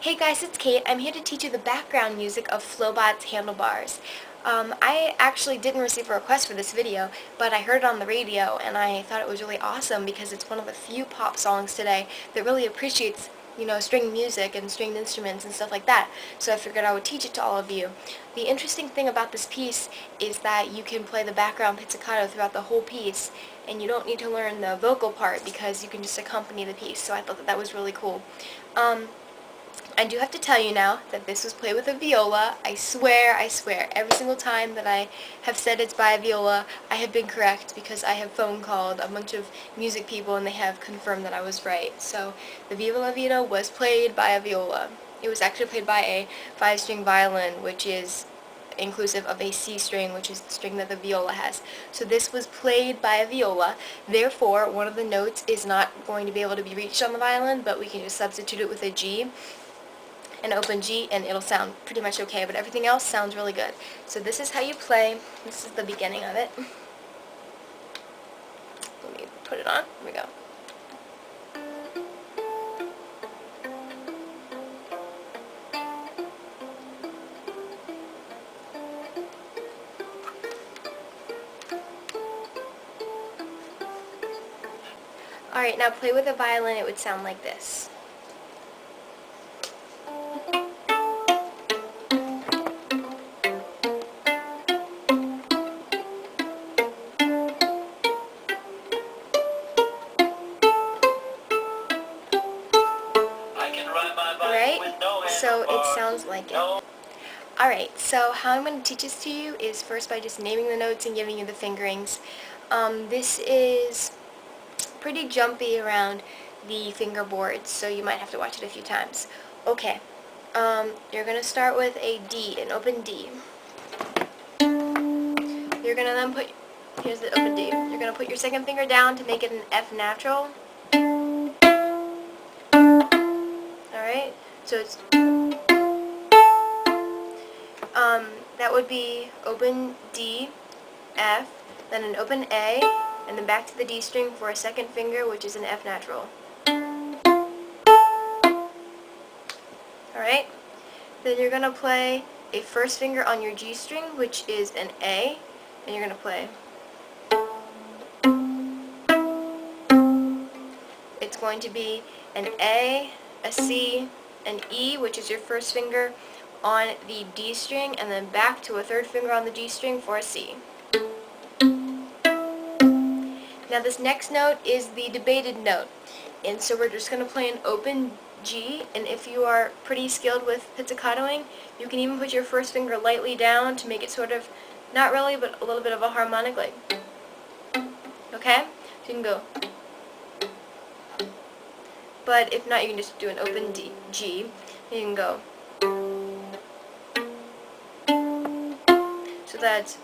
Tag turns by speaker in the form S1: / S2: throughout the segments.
S1: Hey guys, it's Kate. I'm here to teach you the background music of Flobots' Handlebars. I actually didn't receive a request for this video, but I heard it on the radio and I thought it was really awesome because it's one of the few pop songs today that really appreciates, string music and stringed instruments and stuff like that. So I figured I would teach it to all of you. The interesting thing about this piece is that you can play the background pizzicato throughout the whole piece and you don't need to learn the vocal part because you can just accompany the piece. So I thought that was really cool. I do have to tell you now that this was played with a viola. I swear, every single time that I have said it's by a viola, I have been correct because I have phone called a bunch of music people and they have confirmed that I was right. So the Viva La Vida was played by a viola. It was actually played by a 5-string violin, which is inclusive of a C string, which is the string that the viola has. So this was played by a viola. Therefore, one of the notes is not going to be able to be reached on the violin, but we can just substitute it with a G, an open G, and it'll sound pretty much okay, but everything else sounds really good. So this is how you play. This is the beginning of it. Let me put it on. Here we go. Alright, now play with a violin, it would sound like this. Alright, so it sounds like it. Alright, so how I'm going to teach this to you is first by just naming the notes and giving you the fingerings. This is pretty jumpy around the fingerboards, so you might have to watch it a few times. Okay, you're going to start with a D, an open D. You're going to then put, here's the open D, you're going to put your second finger down to make it an F natural. Alright, so it's, that would be open D, F, then an open A, and then back to the D string for a second finger, which is an F natural. Alright? Then you're going to play a first finger on your G string, which is an A, and you're going to play. It's going to be an A, a C, an E, which is your first finger on the D string, and then back to a third finger on the G string for a C. Now this next note is the debated note, and so we're just going to play an open G, and if you are pretty skilled with pizzicatoing, you can even put your first finger lightly down to make it sort of, not really, but a little bit of a harmonic, like, okay? So you can go. But if not, you can just do an open D, G, and you can go. So that's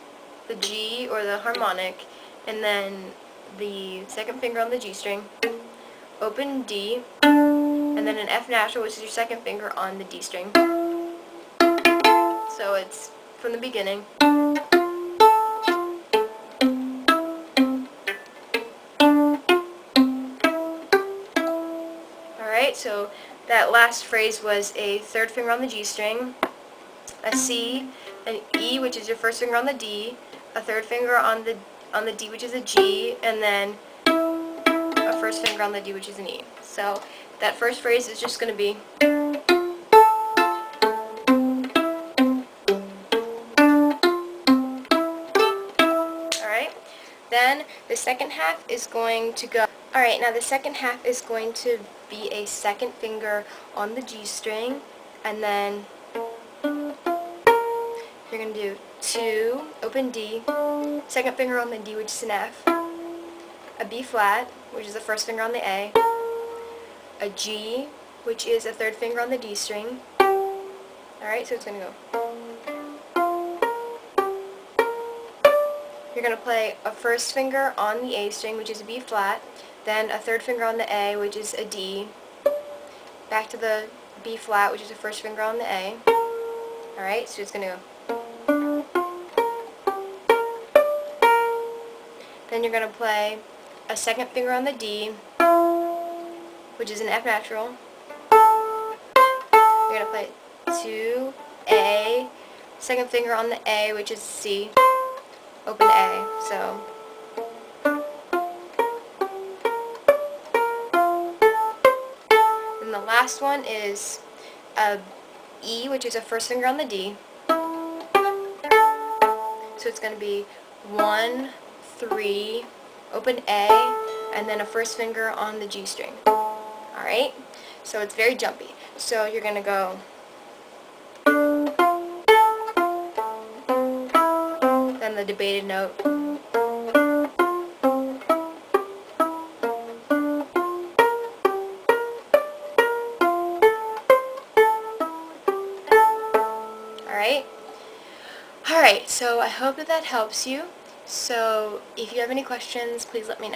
S1: the G, or the harmonic, and then the second finger on the G string, open D, and then an F natural, which is your second finger on the D string. So it's from the beginning. Alright, so that last phrase was a third finger on the G string, a C, an E, which is your first finger on the D, a third finger on the D, which is a G, and then a first finger on the D, which is an E. So that first phrase is just going to be. Alright, then the second half is going to go. Alright, now the second half is going to be a second finger on the G string, and then you're going to do 2, open D, second finger on the D, which is an F, a B flat, which is the first finger on the A, a G, which is a third finger on the D string. Alright, so it's going to go. You're going to play a first finger on the A string, which is a B flat, then a third finger on the A, which is a D, back to the B flat, which is the first finger on the A. Alright, so it's going to go. Then you're going to play a second finger on the D, which is an F natural, You're going to play 2, A, second finger on the A, which is C, open A, so. And the last one is a E, which is a first finger on the D. So it's going to be 1, 3, open A, and then a first finger on the G string. Alright? So it's very jumpy. So you're going to go. Then the debated note. Alright? Alright, so I hope that helps you. So if you have any questions, please let me know.